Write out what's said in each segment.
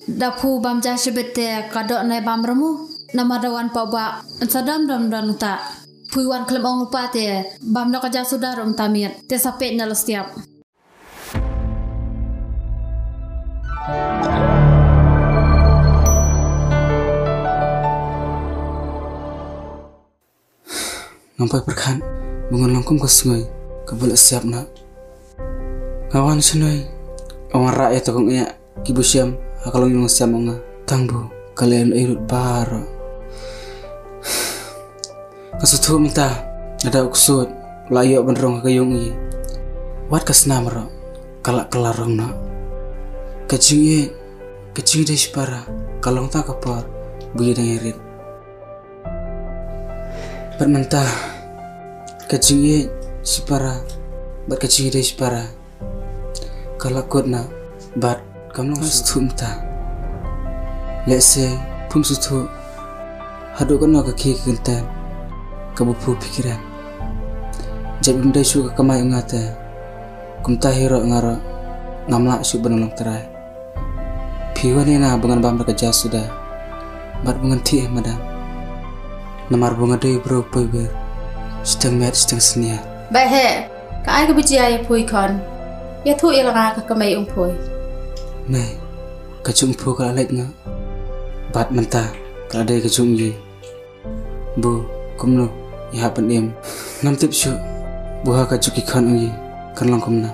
Dapu bam jashe bete kadok nai bam remu. Nama dawan pa ba sadam dam dan ta. Puiwan klem ong lupa te bam da kaja sudah rom tamir. Te sapet na setiap. Nampai perkan bungan langkum ke sungai kebelah siap nak kawan sungai awan rakyat tokong iya kibu siam akalong yung siam nga tangbu kalian irut baro kasutu minta ada uksud layo benerong kayong i wat kasnamro kalak kelarong na kecing deh para kalong tak kapar buya dengerin bermentah kecing si para bat kecing deh si para kalau kotna bat kamu sutu mta lese pum sutu hadu kono kaki kentan kabupu pikiran jadi benda suka kamai ngata kumta hero ngaro ngamla su benolong terai piwane na bangan bam kerja sudah bat bangan ti madam namar bunga doi bro poi ber seteng met seteng senia Baik he, ka ai ka bijaya ya pui kon. Ya thu ilanga ka kamai ung pui. mai kacung pu kala lek nga bat menta kala dai kacung ye bu kumno ya pen em nam tip shu buha kacuki kan ye kan long kumna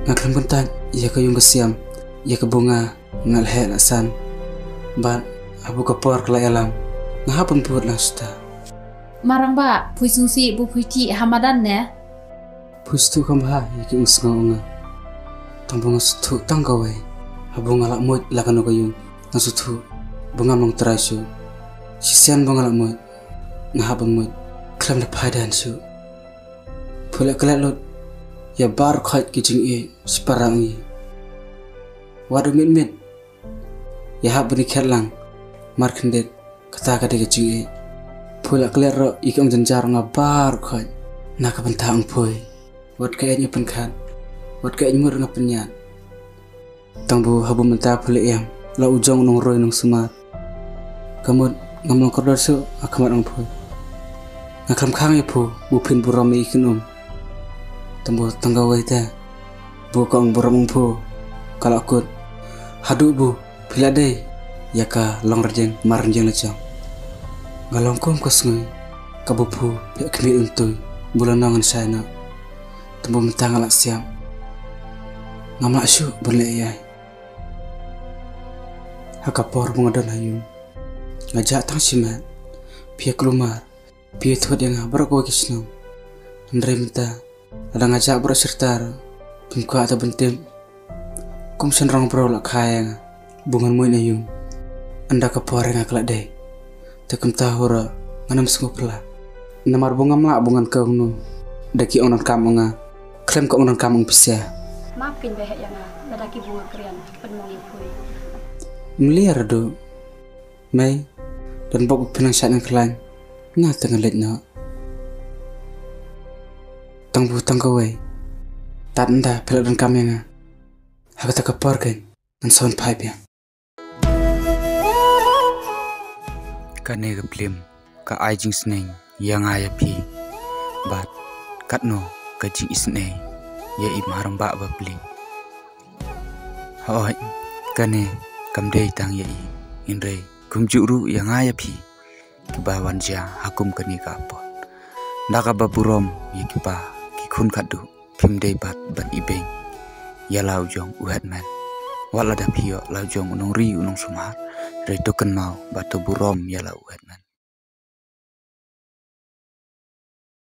ngaklam kentan ya kayung kesiam ya ke bunga ngal he lasan bat abu kapor kala alam ngahapun buat lasta Marang ba, pui sungsi bu pui ti hamadan ne. pustu kambha yaki usnga tambunga sutu tanggawe abunga lak moit lakano kayung nasutu bunga mong terasu sisian bunga lak moit ngahabang moit klam na padan su pula kelat lot ya bar khait kicing e separang i wadu mit ya hab bani khatlang markendet kata kade kicing e pula kelat ro ikang jenjar ngabar khait nak bentang poi wat kayaknya penkan wat kayaknya mur ngapenyan tangbu habu menta pula yang la ujong nong roy nong semar kamut ngamong kordor su akamat nong poi ngakam khang ya pu bupin buram ikin tangbu tanggawai ta bu kong buram pu kalau akut hadu bu pila dei yaka long rejeng marjeng lecang ngalong kom kasngai kabupu ya kemi untui bulan nangan sana tembu mentang alak siam ngamak syu berle ayai hakapor mengadon hayung ngajak tang simat pihak kelumar pihak tuat yang berako kisnam ndre minta ada ngajak berserta pimka atau bentim kum senrong bro lak kaya bungan moy hayung anda kapor yang aklak deh tekem tahura nganam sengupla namar bunga mlak bungan kaunu daki onan kamunga klem ka onan kamung pisah makin behek yang daki bunga krian penmongi pui meliar do mai dan bok pinang sat nang klan ngata ngalet na tangbu tanggawe tat nda pelak dan kamenga hakata kapar kan nan sound pipe ya kane ga plim ka ajing sneng yang aya pi bat katno ka jing isne ya imarang ba ba pli hoi kane kamdei tang ya i inre kumjuru yang aya pi kebawan ja hakum kani ka apa ndaka baburom ya kipa kikun kadu pimdei bat ban ibeng ya lau jong uhat man wala da pio lau jong unong ri unong sumar re token mau batu burom ya lau uhat man